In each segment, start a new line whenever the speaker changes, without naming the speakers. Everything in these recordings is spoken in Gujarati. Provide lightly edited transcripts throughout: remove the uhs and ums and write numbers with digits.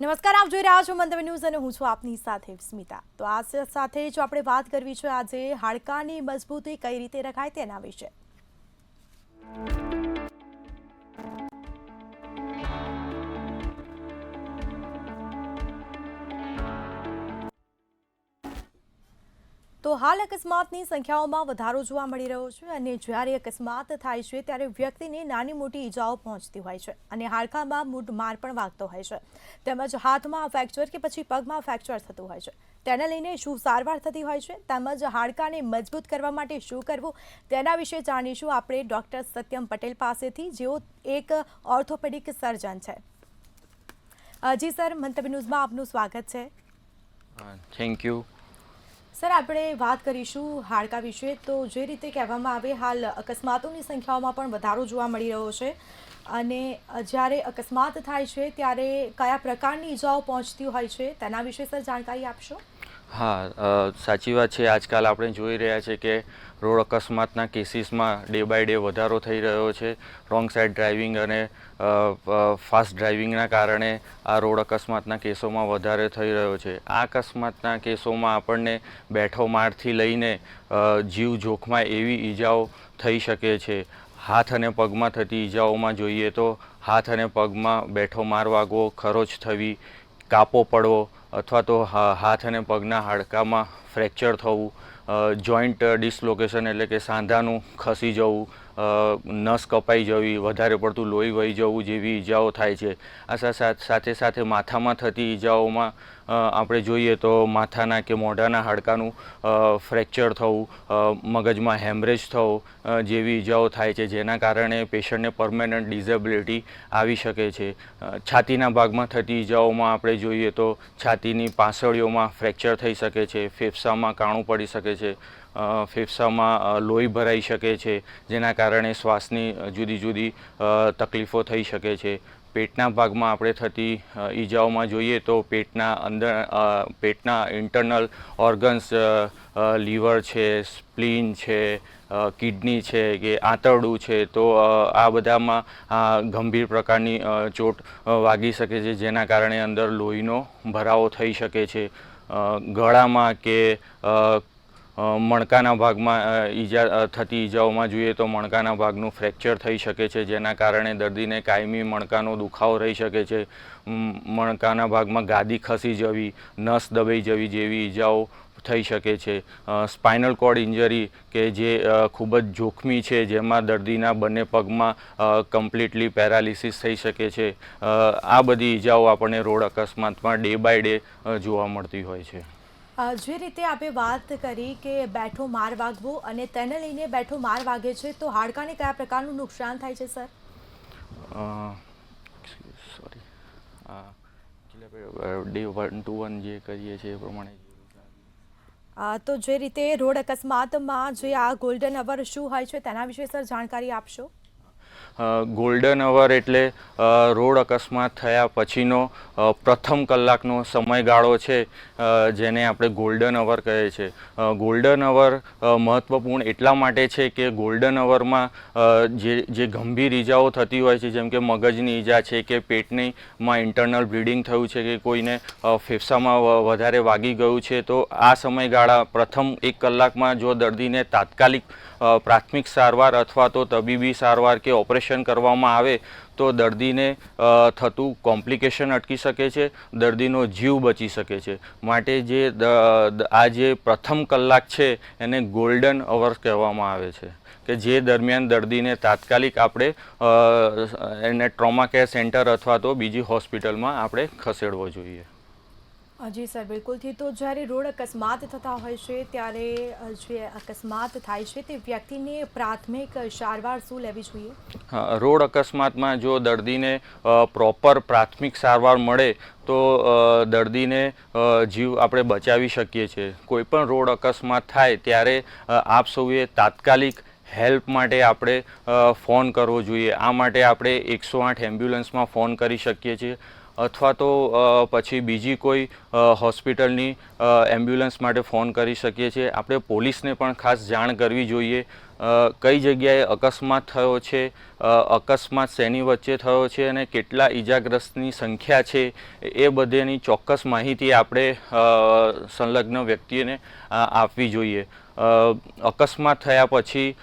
નમસ્કાર, આપ જોઈ રહ્યા છો મંતવ્ય ન્યૂઝ અને હું છું આપની સાથે સ્મિતા। તો આ સાથે જો આપણે વાત કરવી છે આજે હાડકાની મજબૂતી કઈ રીતે રખાય તેના વિશે। તો હાલ અકસ્માતની સંખ્યાઓમાં વધારો જોવા મળી રહ્યો છે અને જ્યારે અકસ્માત થાય છે ત્યારે વ્યક્તિને નાની મોટી ઈજાઓ પહોંચતી હોય છે અને હાડકામાં માર પણ વાગતો હોય છે તેમજ હાથમાં ફ્રેક્ચર કે પછી પગમાં ફ્રેક્ચર થતું હોય છે। તેને લઈને શું સારવાર થતી હોય છે તેમજ હાડકાને મજબૂત કરવા માટે શું કરવું તેના વિશે જાણીશું આપણે ડૉક્ટર સત્યમ પટેલ પાસેથી, જેઓ એક ઓર્થોપેડિક સર્જન છે। જી સર, મંતવ્ય ન્યૂઝમાં આપનું સ્વાગત છે।
થેન્ક યુ
સર, આપણે વાત કરીશું હાડકા વિશે। તો જે રીતે કહેવામાં આવે હાલ અકસ્માતોની સંખ્યાઓમાં પણ વધારો જોવા મળી રહ્યો છે અને જ્યારે અકસ્માત થાય છે ત્યારે કયા પ્રકારની ઈજાઓ પહોંચતી હોય છે તેના વિશે સર જાણકારી આપશો।
હા, સાચી વાત છે। આજકાલ આપણે જોઈ રહ્યા છે કે રોડ અકસ્માતના કેસીસમાં ડે બાય ડે વધારો થઈ રહ્યો છે। રોંગ સાઈડ ડ્રાઇવિંગ અને ફાસ્ટ ડ્રાઇવિંગના કારણે આ રોડ અકસ્માતના કેસોમાં વધારે થઈ રહ્યો છે। આ અકસ્માતના કેસોમાં આપણને બેઠો મારથી લઈને જીવ જોખમાય એવી ઈજાઓ થઈ શકે છે। હાથ અને પગમાં થતી ઈજાઓમાં જોઈએ તો હાથ અને પગમાં બેઠો માર વાગવો, ખરોચ થવી, કાપો પડવો અથવા તો હાથ અને પગના હાડકામાં ફ્રેક્ચર થવું, જોઈન્ટ ડિસલોકેશન એટલે કે સાંધાનું ખસી જવું, નસ કપાઈ જવી, વધારે પડતું લોહી વહી જવું જેવી ઈજાઓ થાય છે। આ સાથે સાથે માથામાં થતી ઈજાઓમાં આપણે જોઈએ તો માથાના કે મોઢાના હાડકાનું ફ્રેક્ચર થવું, મગજમાં હેમરેજ થવું જેવી ઈજાઓ થાય છે, જેના કારણે પેશન્ટને પરમેનન્ટ ડિઝેબિલિટી આવી શકે છે। છાતીના ભાગમાં થતી ઈજાઓમાં આપણે જોઈએ તો છાતીની પાંસળીઓમાં ફ્રેક્ચર થઈ શકે છે, ફેફસામાં કાણું પડી શકે છે, ફેફસામાં લોહી ભરાઈ શકે છે, જેના કારણે શ્વાસની જુદી જુદી તકલીફો થઈ શકે છે। પેટના ભાગમાં આપણે થતી ઈજાઓમાં જોઈએ તો પેટના ઇન્ટરનલ ઓર્ગન્સ લીવર છે, સ્પ્લીન છે, કિડની છે કે આંતરડું છે, તો આ બધામાં ગંભીર પ્રકારની ચોટ વાગી શકે છે, જેના કારણે અંદર લોહીનો ભરાવો થઈ શકે છે। ગળામાં કે મણકાના ભાગમાં થતી ઈજાઓમાં જોઈએ તો મણકાના ભાગનું ફ્રેક્ચર થઈ શકે છે, જેના કારણે દર્દીને કાયમી મણકાનો દુખાવો રહી શકે છે। મણકાના ભાગમાં ગાદી ખસી જવી, નસ દબાઈ જવી જેવી ઈજાઓ થઈ શકે છે। સ્પાઇનલ કોર્ડ ઇન્જરી કે જે ખૂબ જ જોખમી છે, જેમાં દર્દીના બંને પગમાં કમ્પ્લીટલી પેરાલિસિસ થઈ શકે છે। આ બધી ઈજાઓ આપણને રોડ અકસ્માતમાં ડે બાય ડે જોવા મળતી હોય છે।
જે રીતે આપણે વાત કરી કે બેઠો માર વાગવો અને તેને લઈને બેઠો માર વાગે છે તો હાડકાને કયા પ્રકારનું નુકસાન થાય છે સર?
સોરી, ડે 1 to 1 જે કરીએ છીએ એ પ્રમાણે।
તો જે રીતે રોડ અકસ્માતમાં જે આ ગોલ્ડન અવર શું હોય છે તેના વિશે સર જાણકારી આપશો।
ગોલ્ડન અવર એટલે રોડ અકસ્માત થયા પછીનો પ્રથમ કલાકનો સમયગાળો છે, જેને આપણે ગોલ્ડન અવર કહે છે। ગોલ્ડન અવર મહત્ત્વપૂર્ણ એટલા માટે છે કે ગોલ્ડન અવરમાં જે ગંભીર ઈજાઓ થતી હોય છે, જેમ કે મગજની ઈજા છે કે પેટમાં ઇન્ટરનલ બ્લીડિંગ થયું છે કે કોઈને ફેફસામાં વધારે વાગી ગયું છે, તો આ સમયગાળા પ્રથમ 1 કલાકમાં જો દર્દીને તાત્કાલિક પ્રાથમિક સારવાર અથવા તો તબીબી સારવાર કે ઓપરેશન કરવામાં આવે તો દર્દીને થતું કોમ્પ્લિકેશન અટકી શકે છે, દર્દીનો જીવ બચી શકે છે। માટે આ જે પ્રથમ કલાક છે એને ગોલ્ડન અવર કહેવામાં આવે છે, કે જે દરમિયાન દર્દીને તાત્કાલિક આપણે એને ટ્રોમા કેર સેન્ટર અથવા તો બીજી હોસ્પિટલમાં આપણે ખસેડવો જોઈએ।
જી સર, બિલકુલથી। તો જ્યારે રોડ અકસ્માત થતા હોય છે ત્યારે જે અકસ્માત થાય છે તે વ્યક્તિને પ્રાથમિક સારવાર શું લેવી જોઈએ?
રોડ અકસ્માતમાં જો દર્દીને પ્રોપર પ્રાથમિક સારવાર મળે તો દર્દીને જીવ આપણે બચાવી શકીએ છીએ। કોઈ પણ રોડ અકસ્માત થાય ત્યારે આપ સૌએ તાત્કાલિક હેલ્પ માટે આપણે ફોન કરવો જોઈએ। આ માટે આપણે 108 એમ્બ્યુલન્સમાં ફોન કરી શકીએ છીએ। અથવા તો પછી બીજી કોઈ હોસ્પિટલની એમ્બ્યુલન્સ માટે ફોન કરી શકીએ છીએ. આપણે પોલીસને પણ ખાસ જાણ કરવી જોઈએ કઈ જગ્યાએ અકસ્માત થયો છે, અકસ્માત શેની વચ્ચે થયો છે અને કેટલા ઈજાગ્રસ્તની સંખ્યા છે, એ બધેની ચોક્કસ માહિતી આપણે સંલગ્ન વ્યક્તિને આપવી જોઈએ. અકસ્માત થયા પછી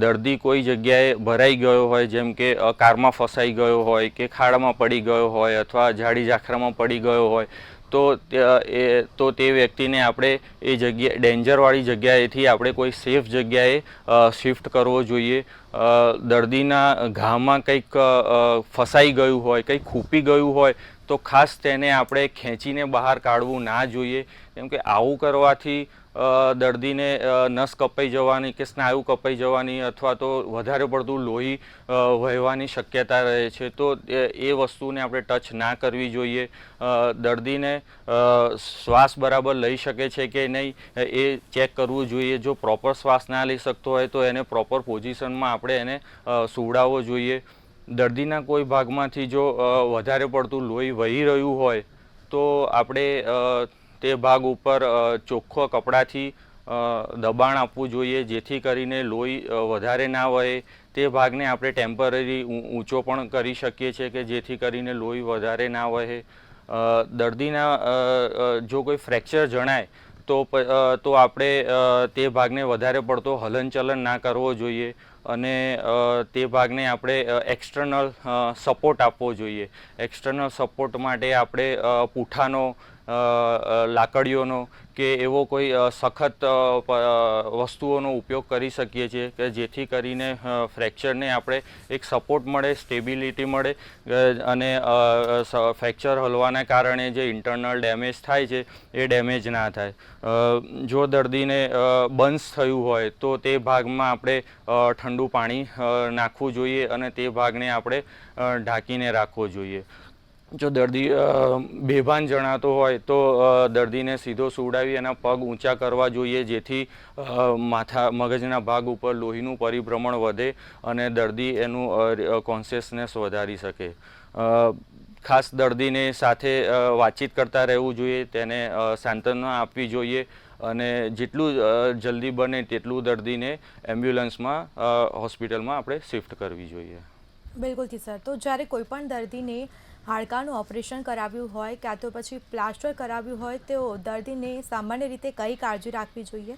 દર્દી કોઈ જગ્યાએ ભરાઈ ગયો હોય, જેમ કે કારમાં ફસાઈ ગયો હોય કે ખાડામાં પડી ગયો હોય અથવા ઝાડી ઝાખરામાં પડી ગયો હોય, તો તે વ્યક્તિને આપણે એ જગ્યાએ ડેન્જરવાળી જગ્યાએથી આપણે કોઈ સેફ જગ્યાએ શિફ્ટ કરવો જોઈએ. દર્દીના ઘામાં કંઈક ફસાઈ ગયું હોય, કંઈક ખૂંપી ગયું હોય તો ખાસ તેને આપણે ખેંચીને બહાર કાઢવું ના જોઈએ, કેમ કે આવું કરવાથી દર્દીને નસ કપાઈ જવાની કે સ્નાયુ કપાઈ જવાની અથવા તો વધારે પડતું લોહી વહેવાની શક્યતા રહે છે. તો એ વસ્તુને આપણે ટચ ના કરવી જોઈએ. દર્દીને શ્વાસ બરાબર લઈ શકે છે કે નહીં એ ચેક કરવું જોઈએ. જો પ્રોપર શ્વાસ ના લઈ શકતો હોય તો એને પ્રોપર પોઝિશનમાં આપણે એને સુવડાવવો જોઈએ. દર્દીના કોઈ ભાગમાંથી જો વધારે પડતું લોહી વહી રહ્યું હોય તો આપણે તે ભાગ ઉપર ચોખ્ખો કપડાથી દબાણ આપવું જોઈએ, જેથી કરીને લોહી વધારે ના વહે. તે ભાગને આપણે ટેમ્પરરી ઊંચો પણ કરી શકીએ છીએ કે જેથી કરીને લોહી વધારે ના વહે. દર્દીના જો કોઈ ફ્રેક્ચર જણાય તો આપણે તે ભાગને વધારે પડતો હલનચલન ના કરવો જોઈએ અને તે ભાગને આપણે એક્સટર્નલ સપોર્ટ આપવો જોઈએ. એક્સટર્નલ સપોર્ટ માટે આપણે પૂંઠાનો, લાકડીઓનો કે એવો કોઈ સખત વસ્તુઓનો ઉપયોગ કરી શકીએ છીએ કે જેથી કરીને ફ્રેક્ચરને આપણે એક સપોર્ટ મળે, સ્ટેબિલિટી મળે અને ફ્રેક્ચર હલવાના કારણે જે ઇન્ટરનલ ડેમેજ થાય છે એ ડેમેજ ના થાય. જો દર્દીને બર્ન્સ થયું હોય તો તે ભાગમાં આપણે ઠંડુ પાણી નાખવું જોઈએ અને તે ભાગને આપણે ઢાંકીને રાખવો જોઈએ. જો દર્દી બેભાન જણાતો હોય તો દર્દીને સીધો સુવડાવી એના પગ ઊંચા કરવા જોઈએ, જેથી મગજના ભાગ ઉપર લોહીનું પરિભ્રમણ વધે અને દર્દી એનું કોન્શિયસનેસ વધારી શકે. ખાસ દર્દીને સાથે વાતચીત કરતા રહેવું જોઈએ, તેને સાંત્વના આપવી જોઈએ અને જેટલું જલ્દી બને તેટલું દર્દીને એમ્બ્યુલન્સમાં હોસ્પિટલમાં આપણે શિફ્ટ કરવી જોઈએ.
બિલકુલથી સર. તો જ્યારે કોઈ પણ દર્દીને હાડકાનું ઓપરેશન કરાવ્યું હોય કાં તો પછી પ્લાસ્ટર કરાવ્યું હોય તો દર્દીને સામાન્ય રીતે કઈ કાળજી રાખવી જોઈએ?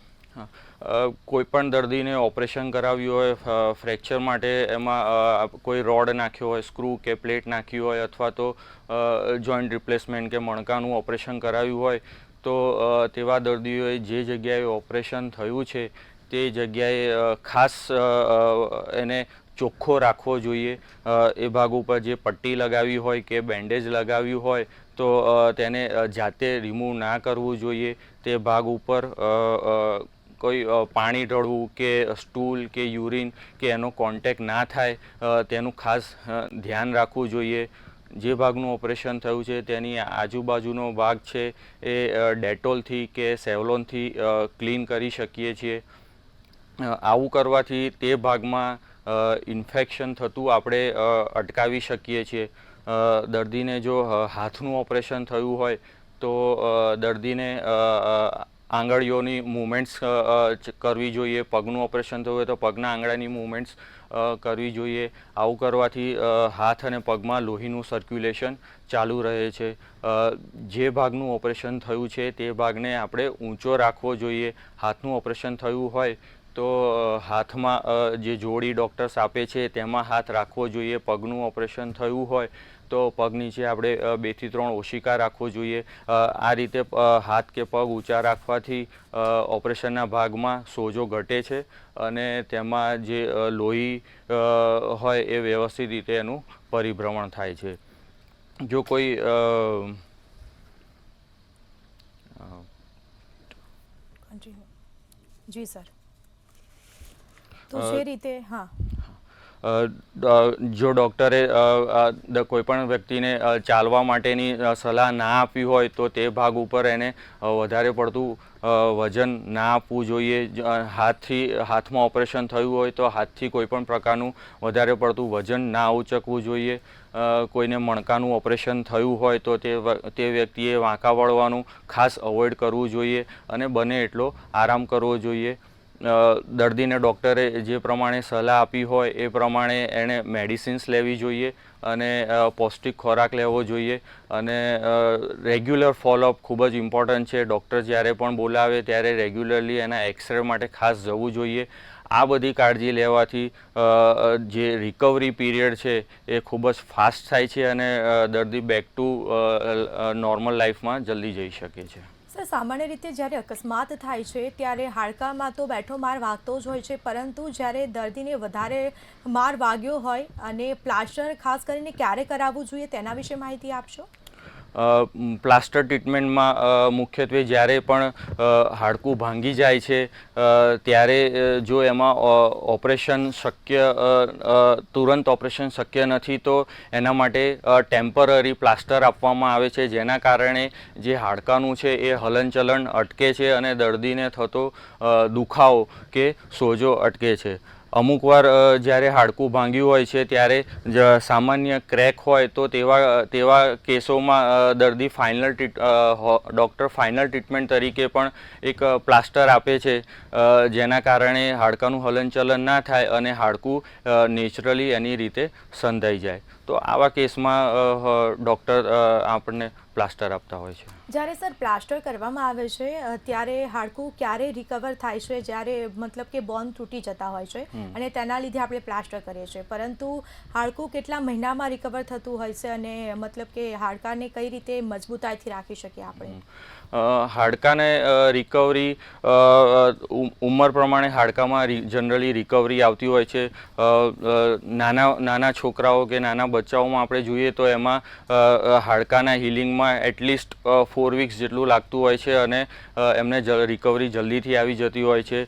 કોઈ પણ દર્દીને ઓપરેશન કરાવ્યું હોય ફ્રેક્ચર માટે, એમાં કોઈ રોડ નાખ્યો હોય, સ્ક્રૂ કે પ્લેટ નાખી હોય અથવા તો જોઈન્ટ રિપ્લેસમેન્ટ કે મણકાનું ઓપરેશન કરાવ્યું હોય તો તેવા દર્દીઓએ જે જગ્યાએ ઓપરેશન થયું છે તે જગ્યાએ ખાસ એને ચોખ્ખો રાખવો જોઈએ. એ ભાગ ઉપર જે પટ્ટી લગાવી હોય કે બેન્ડેજ લગાવ્યું હોય તો તેને જાતે રિમૂવ ના કરવું જોઈએ. તે ભાગ ઉપર કોઈ પાણી ઢળવું કે સ્ટૂલ કે યુરિન કે એનો કોન્ટેક્ટ ના થાય તેનું ખાસ ધ્યાન રાખવું જોઈએ. જે ભાગનું ઓપરેશન થયું છે તેની આજુબાજુનો ભાગ છે એ ડેટોલથી કે સેવલોનથી ક્લીન કરી શકીએ છીએ. આવું કરવાથી તે ભાગમાં ઇન્ફેક્શન થતું આપણે અટકાવી શકીએ છીએ. દર્દીને જો હાથનું ઓપરેશન થયું હોય તો દર્દીને આંગળીઓની મૂવમેન્ટ્સ કરવી જોઈએ. પગનું ઓપરેશન થયું હોય તો પગના આંગળાની મૂવમેન્ટ્સ કરવી જોઈએ. આવું કરવાથી હાથ અને પગમાં લોહીનું સર્ક્યુલેશન ચાલુ રહે છે. જે ભાગનું ઓપરેશન થયું છે તે ભાગને આપણે ઊંચો રાખવો જોઈએ. હાથનું ઓપરેશન થયું હોય તો હાથમાં જે જોડી ડૉક્ટર્સ આપે છે તેમાં હાથ રાખવો જોઈએ. પગનું ઓપરેશન થયું હોય તો પગ નીચે આપણે 2 થી 3 ઓશિકા રાખવો જોઈએ. આ રીતે હાથ કે પગ ઊંચા રાખવાથી ઓપરેશનના ભાગમાં સોજો ઘટે છે અને તેમાં જે લોહી હોય એ વ્યવસ્થિત રીતે એનું પરિભ્રમણ થાય છે. જો કોઈ
જી સર. તો જે રીતે
જો ડૉક્ટરે કોઈપણ વ્યક્તિને ચાલવા માટેની સલાહ ના આપી હોય તો તે ભાગ ઉપર એને વધારે પડતું વજન ના આપવું જોઈએ. હાથમાં ઓપરેશન થયું હોય તો હાથથી કોઈપણ પ્રકારનું વધારે પડતું વજન ના ઉચકવું જોઈએ. કોઈને મણકાનું ઓપરેશન થયું હોય તો તે વ્યક્તિએ વાંકા વળવાનું ખાસ અવોઇડ કરવું જોઈએ અને બને એટલો આરામ કરવો જોઈએ. દર્દીને ડૉક્ટરે જે પ્રમાણે સલાહ આપી હોય એ પ્રમાણે એણે મેડિસિન્સ લેવી જોઈએ અને પૌષ્ટિક ખોરાક લેવો જોઈએ અને રેગ્યુલર ફોલોઅપ ખૂબ જ ઇમ્પોર્ટન્ટ છે. ડૉક્ટર જ્યારે પણ બોલાવે ત્યારે રેગ્યુલરલી એના એક્સરે માટે ખાસ જવું જોઈએ. આ બધી કાળજી લેવાથી જે રિકવરી પીરિયડ છે એ ખૂબ જ ફાસ્ટ થાય છે અને દર્દી બેક ટુ નોર્મલ લાઈફમાં જલ્દી જઈ શકે છે.
સર, સામાન્ય રીતે જ્યારે અકસ્માત થાય છે ત્યારે હાડકામાં તો બેઠો માર વાગતો જ હોય છે, પરંતુ જ્યારે દર્દીને વધારે માર વાગ્યો હોય અને પ્લાસ્ટર ખાસ કરીને ક્યારે કરાવવું જોઈએ તેના વિશે માહિતી આપશો?
પ્લાસ્ટર ટ્રીટમેન્ટમાં મુખ્યત્વે જ્યારે પણ હાડકું ભાંગી જાય છે ત્યારે જો એમાં ઓપરેશન તુરંત ઓપરેશન શક્ય નથી તો એના માટે ટેમ્પરરી પ્લાસ્ટર આપવામાં આવે છે, જેના કારણે જે હાડકાનું છે એ હલનચલન અટકે છે અને દર્દીને થતો દુખાવો કે સોજો અટકે છે. અમુક વાર જ્યારે હાડકું ભાંગ્યું હોય છે ત્યારે સામાન્ય ક્રેક હોય તો તેવા કેસોમાં દર્દી ડૉક્ટર ફાઇનલ ટ્રીટમેન્ટ તરીકે પણ એક પ્લાસ્ટર આપે છે, જેના કારણે હાડકાનું હલનચલન ના થાય અને હાડકું નેચરલી એની રીતે સંધાઈ જાય. તો આવા કેસમાં ડૉક્ટર આપણને પ્લાસ્ટર આપતા હોય છે.
જ્યારે સર પ્લાસ્ટર કરવામાં આવે છે ત્યારે હાડકું ક્યારે રિકવર થાય છે? જ્યારે મતલબ કે બોન તૂટી જતા હોય છે અને તેના લીધે આપણે પ્લાસ્ટર કરીએ છીએ, પરંતુ હાડકું કેટલા મહિનામાં રિકવર થતું હોય છે અને મતલબ કે હાડકાને કઈ રીતે મજબૂતાઈથી રાખી શકીએ આપણે?
હાડકાને રિકવરી ઉંમર પ્રમાણે હાડકામાં જનરલી રિકવરી આવતી હોય છે. નાના છોકરાઓ કે નાના બચ્ચાઓમાં આપણે જોઈએ તો એમાં હાડકાના હિલિંગમાં એટલીસ્ટ 4 વીક્સ જેટલું લાગતું હોય છે અને એમને રિકવરી જલ્દીથી આવી જતી હોય છે.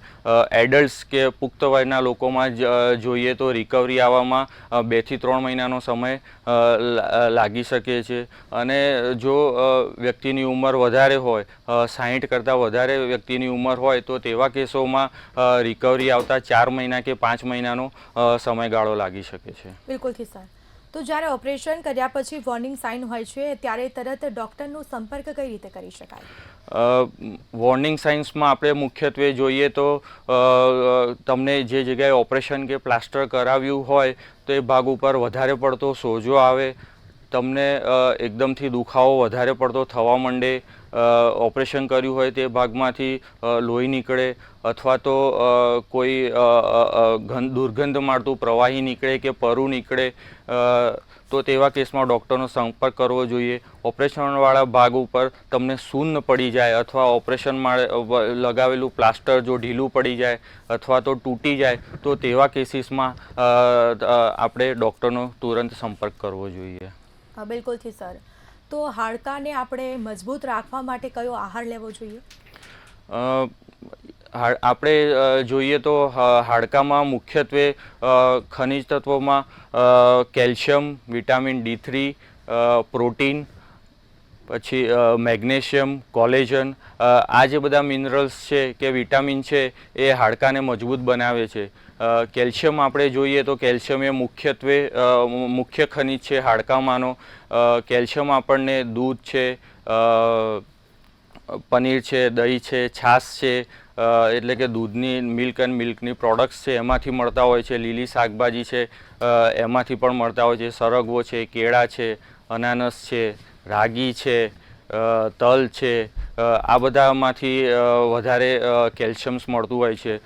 એડલ્ટ્સ કે પુખ્ત વયના લોકોમાં જોઈએ તો રિકવરી આવવામાં 2 થી 3 મહિનાનો સમય લાગી શકે છે અને જો વ્યક્તિની ઉંમર વધારે હોય 60 કરતાં વધારે વ્યક્તિની ઉંમર હોય તો તેવા કેસોમાં રિકવરી આવતા 4 મહિના કે 5 મહિનાનો સમયગાળો લાગી શકે છે.
બિલકુલથી સર. તો જ્યારે ઓપરેશન કર્યા પછી વોર્નિંગ સાઇન હોય છે ત્યારે તરત ડૉક્ટરનો સંપર્ક કઈ રીતે કરી શકાય?
વોર્નિંગ સાઇન્સમાં આપણે મુખ્યત્વે જોઈએ તો તમને જે જગ્યાએ ઓપરેશન કે પ્લાસ્ટર કરાવ્યું હોય તો એ ભાગ ઉપર વધારે પડતો સોજો આવે, તમને એકદમથી દુખાવો વધારે પડતો થવા માંડે, ઓપરેશન કર્યું હોય તે ભાગમાંથી લોહી નીકળે અથવા તો કોઈ દુર્ગંધ મારતું પ્રવાહી નીકળે કે પરુ નીકળે તો તેવા કેસમાં ડૉક્ટરનો સંપર્ક કરવો જોઈએ. ઓપરેશનવાળા ભાગ ઉપર તમને શૂન્ય પડી જાય અથવા ઓપરેશનમાં લગાવેલું પ્લાસ્ટર જો ઢીલું પડી જાય અથવા તો તૂટી જાય તો તેવા કેસીસમાં આપણે ડૉક્ટરનો તુરંત સંપર્ક કરવો જોઈએ.
બિલકુલથી સર. તો હાડકાને આપણે મજબૂત રાખવા માટે કયો આહાર લેવો જોઈએ?
આપણે જોઈએ તો હાડકામાં મુખ્યત્વે ખનિજ તત્વોમાં કેલ્શિયમ, વિટામિન D3, પ્રોટીન, પછી મેગ્નેશિયમ, કોલેજન, આ જે બધા મિનરલ્સ છે કે વિટામિન છે એ હાડકાને મજબૂત બનાવે છે. કેલ્શિયમ આપણે જોઈએ તો કેલ્શિયમ એ મુખ્ય ખનિજ છે હાડકામાંનો. કેલ્શિયમ આપણને દૂધ છે, પનીર છે, દહીં છે, છાશ છે, એટલે કે દૂધની મિલ્કની પ્રોડક્ટ્સ છે એમાંથી મળતા હોય છે. લીલી શાકભાજી છે એમાંથી પણ મળતા હોય છે. સરગવો છે, કેળા છે, અનાનસ છે, રાગી છે, તલ છે, આ બધામાંથી વધારે કેલ્શિયમ્સ મળતું હોય છે.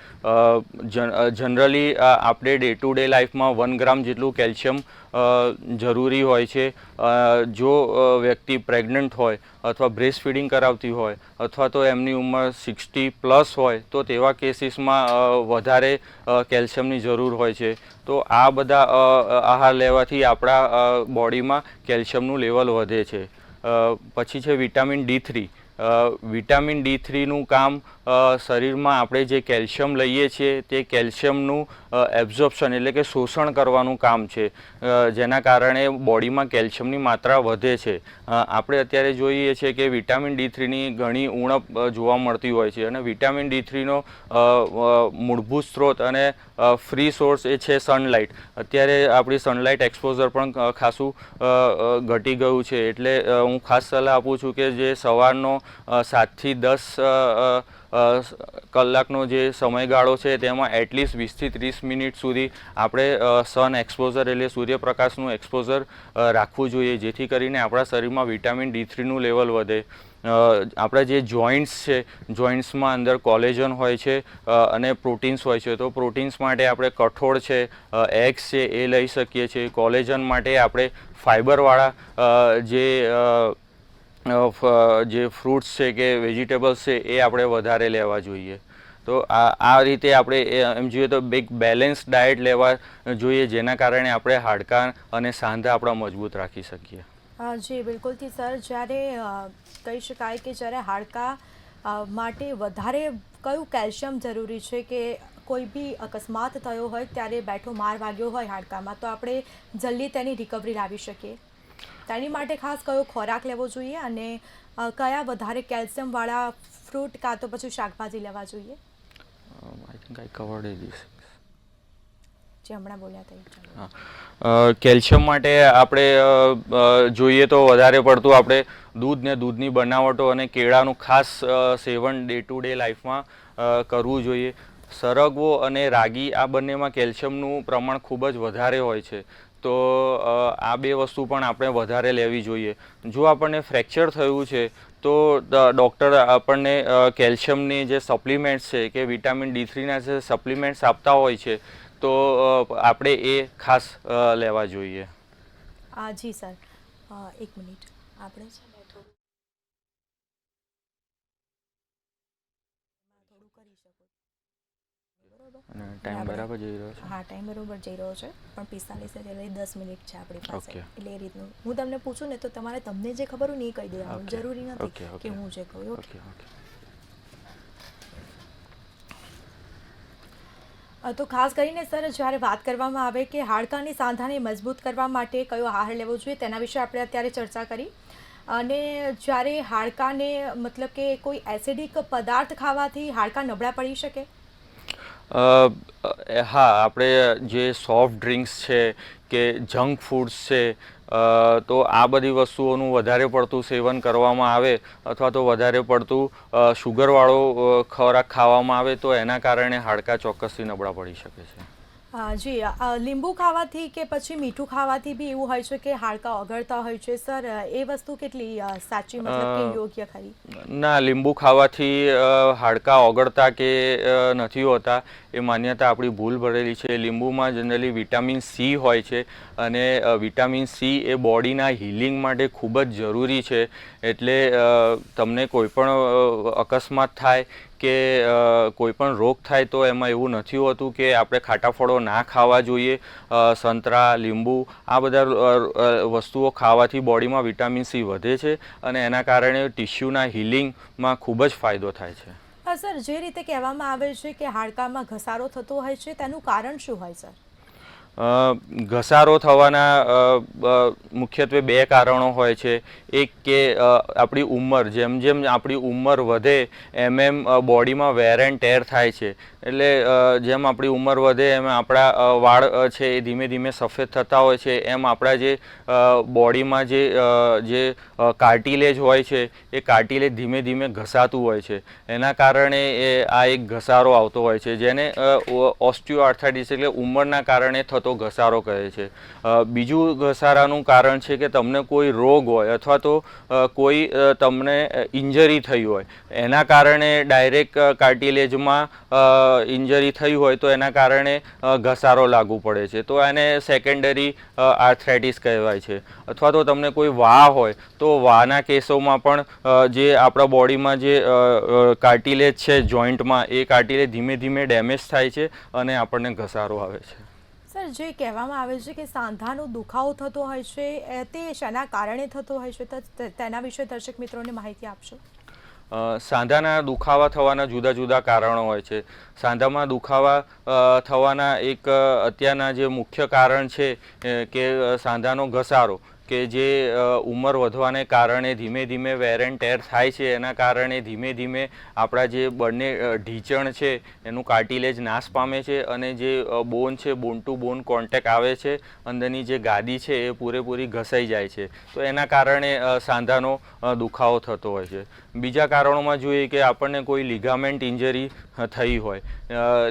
જનરલી આપણે ડે ટુ ડે લાઈફમાં 1 ગ્રામ જેટલું કેલ્શિયમ જરૂરી હોય છે. જો વ્યક્તિ પ્રેગ્નન્ટ હોય અથવા બ્રેસ્ટ ફીડિંગ કરાવતી હોય અથવા તો એમની ઉંમર 60+ હોય તો તેવા કેસીસમાં વધારે કેલ્શિયમની જરૂર હોય છે. તો આ બધા આહાર લેવાથી આપણા બોડીમાં કેલ્શિયમનું લેવલ વધે છે. પછી છે વિટામિન D3. વિટામિન D3નું કામ શરીરમાં આપણે જે કેલ્શિયમ લઈએ છીએ તે કેલ્શિયમનું એબ્ઝોર્પ્શન એટલે કે શોષણ કરવાનું કામ છે, જેના કારણે બોડીમાં કેલ્શિયમની માત્રા વધે છે. આપણે અત્યારે જોઈએ છીએ કે વિટામિન D3ની ઘણી ઉણપ જોવા મળતી હોય છે અને વિટામિન D3નો મૂળભૂત સ્ત્રોત અને ફ્રી સોર્સ એ છે સનલાઇટ. અત્યારે આપણી સનલાઇટ એક્સપોઝર પણ ખાસું ઘટી ગયું છે, એટલે હું ખાસ સલાહ આપું છું કે જે સવારનો 7 થી 10 કલાકનો જે સમયગાળો છે તેમાં એટલીસ્ટ 20 થી 30 મિનિટ સુધી આપણે સન એક્સપોઝર એટલે સૂર્યપ્રકાશનું એક્સપોઝર રાખવું જોઈએ, જેથી કરીને આપણા શરીરમાં વિટામિન D3નું લેવલ વધે. આપણા જે જોઈન્ટ્સ છે, જોઈન્ટ્સમાં અંદર કોલેજન હોય છે અને પ્રોટીન્સ હોય છે. તો પ્રોટીન્સ માટે આપણે કઠોળ છે, એગ્સ છે એ લઈ શકીએ છીએ. કોલેજન માટે આપણે ફાઇબરવાળા જે ફ્રૂટ્સ છે કે વેજીટેબલ્સ છે એ આપણે વધારે લેવા જોઈએ. તો આ રીતે આપણે એમ જોઈએ તો એક બેલેન્સ ડાયટ લેવા જોઈએ, જેના કારણે આપણે હાડકાં અને સાંધા આપણા મજબૂત રાખી શકીએ.
જી બિલકુલથી સર, જ્યારે કહી શકાય કે જ્યારે હાડકાં માટે વધારે કયું કેલ્શિયમ જરૂરી છે કે કોઈ બી અકસ્માત થયો હોય ત્યારે બેઠો માર વાગ્યો હોય હાડકામાં, તો આપણે જલ્દી તેની રિકવરી લાવી શકીએ, તેની માટે ખાસ કયો ખોરાક લેવો જોઈએ અને કયા વધારે કેલ્શિયમવાળા ફ્રૂટ કાં તો પછી શાકભાજી લેવા જોઈએ?
I think I covered this.
જે હમણાં બોલ્યા હતા.
હા, કેલ્શિયમ માટે આપણે જોઈએ તો વધારે પડતું આપણે દૂધ ને દૂધની બનાવટો અને કેળાનું ખાસ સેવન ડે ટુ ડે લાઈફમાં કરવું જોઈએ. સરગવો અને રાગી આ બંનેમાં કેલ્શિયમનું પ્રમાણ ખૂબ જ વધારે હોય છે, તો આ બે વસ્તુ પણ આપણે વધારે લેવી જોઈએ. જો આપણને ફ્રેક્ચર થયું છે તો ડૉક્ટર આપણને કેલ્શિયમની જે સપ્લિમેન્ટ્સ છે કે વિટામિન D3ના જે સપ્લિમેન્ટ્સ આપતા હોય છે, તો આપણે એ ખાસ લેવા જોઈએ.
જી સર, એક મિનિટ, આપણે છે ને થોડું કરી શકો.
અને ટાઈમ બરાબર જઈ રહ્યો છે?
હા, ટાઈમ બરાબર જઈ રહ્યો છે, પણ 45 એટલે 10 મિનિટ છે આપણી પાસે, એટલે એ રીતનું હું તમને પૂછું ને તો તમને જે ખબર હોય ને એ કહી દેવાનું, જરૂરી નથી કે હું જે કહું. ઓકે. તો ખાસ કરીને સર, જ્યારે વાત કરવામાં આવે કે હાડકાની સાંધાને મજબૂત કરવા માટે કયો આહાર લેવો જોઈએ તેના વિશે આપણે અત્યારે ચર્ચા કરી. અને જ્યારે હાડકાને મતલબ કે કોઈ એસિડિક પદાર્થ ખાવાથી હાડકાં નબળા પડી શકે?
હા, આપણે જે સોફ્ટ ડ્રિંક્સ છે કે જંક ફૂડ્સ છે, તો આ બધી વસ્તુઓનું વધારે પડતું સેવન કરવામાં આવે અથવા તો વધારે પડતું શુગરવાળો ખોરાક ખાવામાં આવે તો એના કારણે હાડકાં ચોક્કસથી નબળા પડી શકે છે.
જી, લીંબુ ખાવાથી કે પછી મીઠું ખાવાથી બી એવું હોય છે કે હાડકાં ઓગળતા હોય છે સર, એ વસ્તુ કેટલી સાચી, મતલબ કે યોગ્ય ખરી?
ના, લીંબુ ખાવાથી હાડકાં ઓગળતા કે નથી હોતા એ માન્યતા આપણી ભૂલ ભરેલી છે. લીંબુમાં જનરલી વિટામિન C હોય છે અને વિટામિન C એ બોડીના હિલિંગ માટે ખૂબ જ જરૂરી છે. એટલે તમને કોઈ પણ અકસ્માત થાય કે કોઈ પણ રોગ થાય તો એમાં એવું નથી હોતું કે આપણે ખાટા ફળો ના ખાવા જોઈએ. સંતરા, લીંબુ આ બધા વસ્તુઓ ખાવાથી બોડીમાં વિટામિન C વધે છે અને એના કારણે ટિશ્યુના હિલિંગમાં ખૂબ જ ફાયદો થાય છે.
સર, જે રીતે કહેવામાં આવે છે કે હાડકામાં ઘસારો થતો હોય છે, તેનું કારણ શું હોય સર?
ઘસારો થવાના મુખ્યત્વે બે કારણો હોય છે. એક કે આપણી ઉંમર, જેમ જેમ આપણી ઉંમર વધે એમ બોડીમાં વેર એન્ડ ટેર થાય છે. એટલે જેમ આપણી ઉંમર વધે એમ આપણા વાળ છે એ ધીમે ધીમે સફેદ થતા હોય છે, એમ આપણા જે બોડીમાં જે કાર્ટિલેજ હોય છે એ કાર્ટિલેજ ધીમે ધીમે ઘસાતું હોય છે. એના કારણે આ એક ઘસારો આવતો હોય છે, જેને ઓસ્ટિયોઆર્થ્રાઇટિસ એટલે ઉંમરના કારણે થતો ઘસારો કહે છે. બીજું ઘસારાનું કારણ છે કે તમને કોઈ રોગ હોય અથવા તો કોઈ તમને ઇન્જરી થઈ હોય, એના કારણે ડાયરેક્ટ કાર્ટિલેજમાં ઇન્જરી થઈ હોય તો એના કારણે ઘસારો લાગુ પડે છે, તો એને સેકન્ડરી આર્થરાઇટિસ કહેવાય છે. અથવા તો તમને કોઈ વાહ હોય તો વાહના કેસોમાં પણ જે આપણા બોડીમાં જે કાર્ટિલેજ છે જોઈન્ટમાં, એ કાર્ટિલેજ ધીમે ધીમે ડેમેજ થાય છે અને આપણને ઘસારો આવે છે.
સર, જે કહેવામાં આવે છે કે સાંધાનો દુખાવો થતો હોય છે, તે શેના કારણે થતો હોય છે, તો તેના વિશે દર્શક મિત્રોને માહિતી આપશો?
સાંધાના દુખાવા થવાના જુદા જુદા કારણો હોય છે. સાંધામાં દુખાવા થવાના એક અત્યારના જે મુખ્ય કારણ છે કે સાંધાનો ઘસારો, કે જે ઉંમર વધવાને કારણે ધીમે ધીમે વેર એન્ડ ટેર થાય છે. એના કારણે ધીમે ધીમે આપણા જે બંને ઢીંચણ છે એનું કાર્ટિલેજ નાશ પામે છે અને જે બોન છે, બોન ટુ બોન કોન્ટેક્ટ આવે છે, અંદરની જે ગાદી છે એ પૂરેપૂરી ઘસાઈ જાય છે. તો એના કારણે સાંધાનો દુખાવો થતો હોય છે. બીજા કારણોમાં જોઈએ કે આપણને કોઈ લિગામેન્ટ ઇન્જરી થઈ હોય.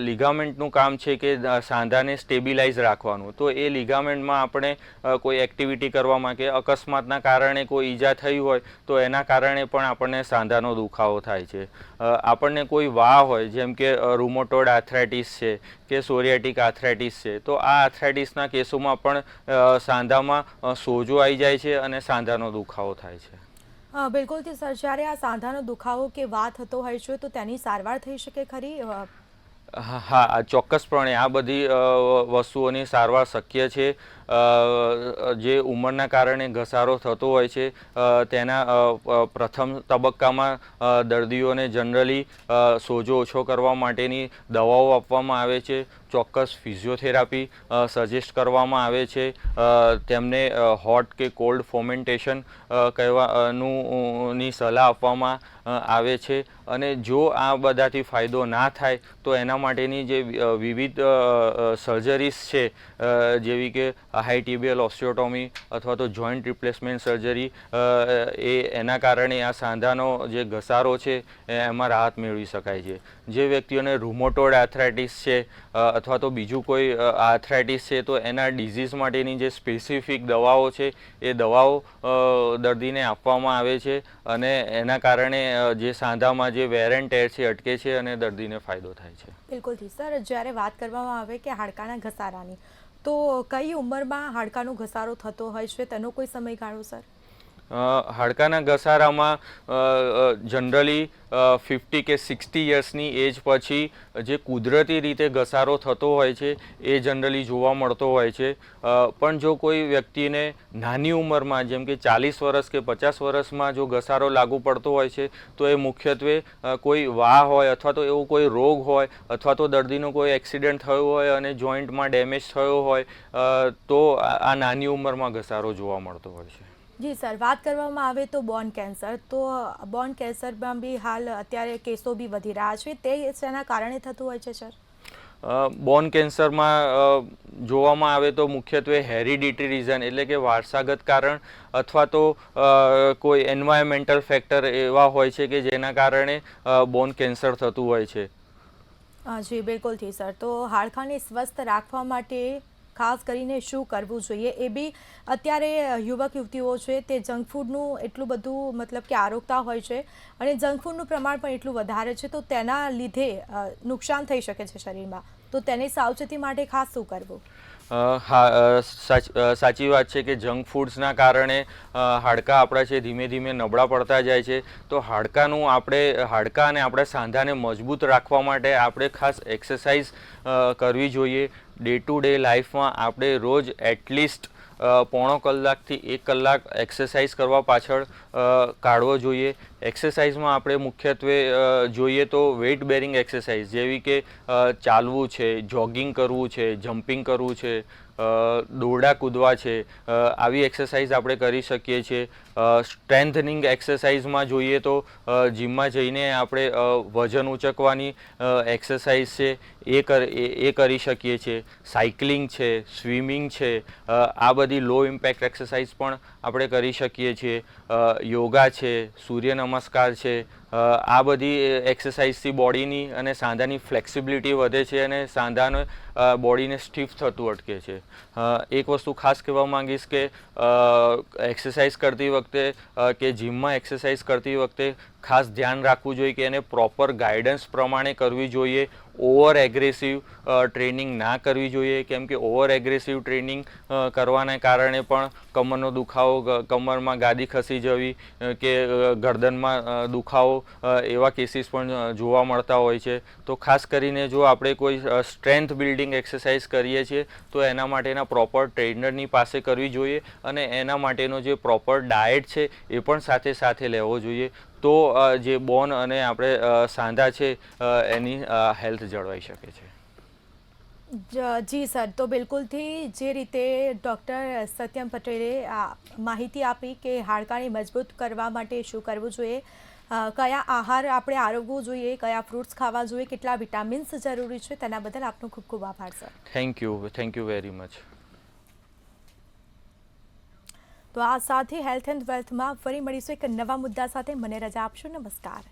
લિગામેન્ટનું કામ છે કે સાંધાને સ્ટેબિલાઇઝ રાખવાનું. તો એ લિગામેન્ટમાં આપણે કોઈ એક્ટિવિટી કરવામાં કે અકસ્માતના કારણે કોઈ ઈજા થઈ હોય તો એના કારણે પણ આપણને સાંધાનો દુખાવો થાય છે. આપણને કોઈ વાહ હોય, જેમ કે રૂમોટોઇડ આર્થરાઇટિસ છે કે સોરિયાટિક આર્થરાઇટિસ છે, તો આ આર્થરાઇટિસના કેસોમાં પણ સાંધામાં સોજો આવી જાય છે અને સાંધાનો દુખાવો થાય છે.
બિલકુલથી સર, જ્યારે આ સાંધાનો દુખાવો કે વા થતો હોય છે તો તેની સારવાર થઈ શકે ખરી?
હા, ચોક્કસપણે આ બધી વસ્તુઓની સારવાર શક્ય છે. જે ઉંમરના કારણે ઘસારો થતો હોય છે તેના પ્રથમ તબક્કામાં દર્દીઓને જનરલી સોજો ઓછો કરવા માટેની દવાઓ આપવામાં આવે છે. ચોક્કસ ફિઝિયોથેરાપી સજેસ્ટ કરવામાં આવે છે. તેમને હોટ કે કોલ્ડ ફોમેન્ટેશન કહેવાની સલાહ આપવામાં આવે છે. અને જો આ બધાથી ફાયદો ના થાય તો એના માટેની જે વિવિધ સર્જરીસ છે, જેવી કે હાઈ ટિબિયલ ઓસ્ટિયોટોમી અથવા તો જોઈન્ટ રિપ્લેસમેન્ટ સર્જરી, એના કારણે આ સાંધાનો જે ઘસારો છે એમાં રાહત મેળવી શકાય છે. જે વ્યક્તિઓને રૂમોટોઇડ આર્થરાઇટિસ છે અથવા તો બીજું કોઈ આર્થરાઇટિસ છે તો એના ડિઝીઝ માટેની જે સ્પેસિફિક દવાઓ છે એ દવાઓ દર્દીને આપવામાં આવે છે અને એના કારણે જે સાંધામાં જે વેર એન્ડ ટેર છે અટકે છે અને દર્દીને ફાયદો થાય છે.
બિલકુલથી સર, જ્યારે વાત કરવામાં આવે કે હાડકાના ઘસારાની, તો કઈ ઉંમરમાં હાડકાનો ઘસારો થતો હોય છે, તેનો કોઈ સમયગાળો સર?
હાડકાના ઘસારામાં જનરલી 50 કે 60 યર્સની એજ પછી જે કુદરતી રીતે ઘસારો થતો હોય છે એ જનરલી જોવા મળતો હોય છે. પણ જો કોઈ વ્યક્તિને નાની ઉંમરમાં, જેમ કે 40 વર્ષ કે 50 વર્ષમાં જો ઘસારો લાગુ પડતો હોય છે તો એ મુખ્યત્વે કોઈ વાહ હોય અથવા તો એવો કોઈ રોગ હોય અથવા તો દર્દીનો કોઈ એક્સિડન્ટ થયો હોય અને જોઈન્ટમાં ડેમેજ થયો હોય તો આ નાની ઉંમરમાં ઘસારો જોવા મળતો હોય છે.
જી સર, વાત કરવામાં આવે તો બોન કેન્સર, તો બોન કેન્સરમાં બી હાલ અત્યારે કેસો બી વધી રહ્યા છે, તે શેના કારણે થતું હોય છે સર?
બોન કેન્સરમાં જોવામાં આવે તો મુખ્યત્વે હેરિડિટરી રીઝન, એટલે કે વારસાગત કારણ અથવા તો કોઈ એન્વાયરમેન્ટલ ફેક્ટર એવા હોય છે કે જેના કારણે બોન કેન્સર થતું હોય છે.
જી બિલકુલથી સર, તો હાડકાને સ્વસ્થ રાખવા માટે ખાસ કરીને શું કરવું જોઈએ? એ બી અત્યારે યુવક યુવતીઓ છે તે જંક ફૂડનું એટલું બધું મતલબ કે આરોગતા હોય છે અને જંક ફૂડનું પ્રમાણ પણ એટલું વધારે છે, તો તેના લીધે નુકસાન થઈ શકે છે શરીરમાં. તો તેની સાવચેતી માટે ખાસ શું કરવું?
હા, સાચી વાત છે કે જંક ફૂડ્સના કારણે હાડકાં આપણા છે ધીમે ધીમે નબળા પડતા જાય છે. તો હાડકાં અને આપણા સાંધાને મજબૂત રાખવા માટે આપણે ખાસ એક્સરસાઇઝ કરવી જોઈએ. ડે ટુ ડે લાઈફમાં આપણે રોજ એટલીસ્ટ પોણો કલાકથી 1 કલાક એક્સરસાઇઝ કરવા પાછળ કાઢવો જોઈએ. એક્સરસાઇઝમાં આપણે મુખ્યત્વે જોઈએ તો વેઇટ બેરિંગ એક્સરસાઇઝ, જેવી કે ચાલવું છે, જોગિંગ કરવું છે, જમ્પિંગ કરવું છે, દોરડા કૂદવા છે, આવી એક્સરસાઇઝ આપણે કરી શકીએ છીએ. સ્ટ્રેન્થનિંગ એક્સરસાઇઝમાં જોઈએ તો જીમમાં જઈને આપણે વજન ઉચકવાની એક્સરસાઇઝ છે એ કરી શકીએ છીએ. સાયકલિંગ છે, સ્વિમિંગ છે, આ બધી લો ઇમ્પેક્ટ એક્સરસાઇઝ પણ આપણે કરી શકીએ છીએ. યોગા છે, સૂર્ય નમસ્કાર છે, આ બધી એક્સરસાઇઝથી બોડીની અને સાંધાની ફ્લેક્સિબિલિટી વધે છે અને સાંધાને બોડીને સ્ટીફ થતું અટકે છે. એક વસ્તુ ખાસ કહેવા માંગીશ કે એક્સરસાઇઝ કરતી વખતે કે જીમમાં એક્સરસાઇઝ કરતી વખતે ખાસ ધ્યાન રાખવું જોઈએ કે એને પ્રોપર ગાઈડન્સ પ્રમાણે કરવી જોઈએ. ઓવર એગ્રેસિવ ટ્રેનિંગ ના કરવી જોઈએ, કેમ કે ઓવર એગ્રેસિવ ટ્રેનિંગ કરવાના કારણે પણ કમરનો દુખાવો, કમરમાં ગાદી ખસી જવી કે ગરદનમાં દુખાવો, એવા કેસીસ પણ જોવા મળતા હોય છે. તો ખાસ કરીને જો આપણે કોઈ સ્ટ્રેન્થ બિલ્ડિંગ એક્સરસાઇઝ કરીએ છીએ તો એના માટેના પ્રોપર ટ્રેનરની પાસે કરવી જોઈએ અને એના માટેનો જે પ્રોપર ડાયટ છે એ પણ સાથે સાથે લેવો જોઈએ. તો જે બોન અને આપણે સાંધા છે એની હેલ્થ જળવાઈ શકે છે.
જી સર, તો બિલકુલથી જે રીતે ડૉક્ટર સત્યમ પટેલે આ માહિતી આપી કે હાડકાને મજબૂત કરવા માટે શું કરવું જોઈએ, કયા આહાર આપણે આરોગવું જોઈએ, કયા ફ્રૂટ્સ ખાવા જોઈએ, કેટલા વિટામિન્સ જરૂરી છે, તેના બદલ આપનો ખૂબ ખૂબ આભાર sir.
Thank you very much.
તો આ સાથે હેલ્થ એન્ડ વેલ્થમાં ફરી મળીશું એક નવા મુદ્દા સાથે. મને રજા આપશો. નમસ્કાર.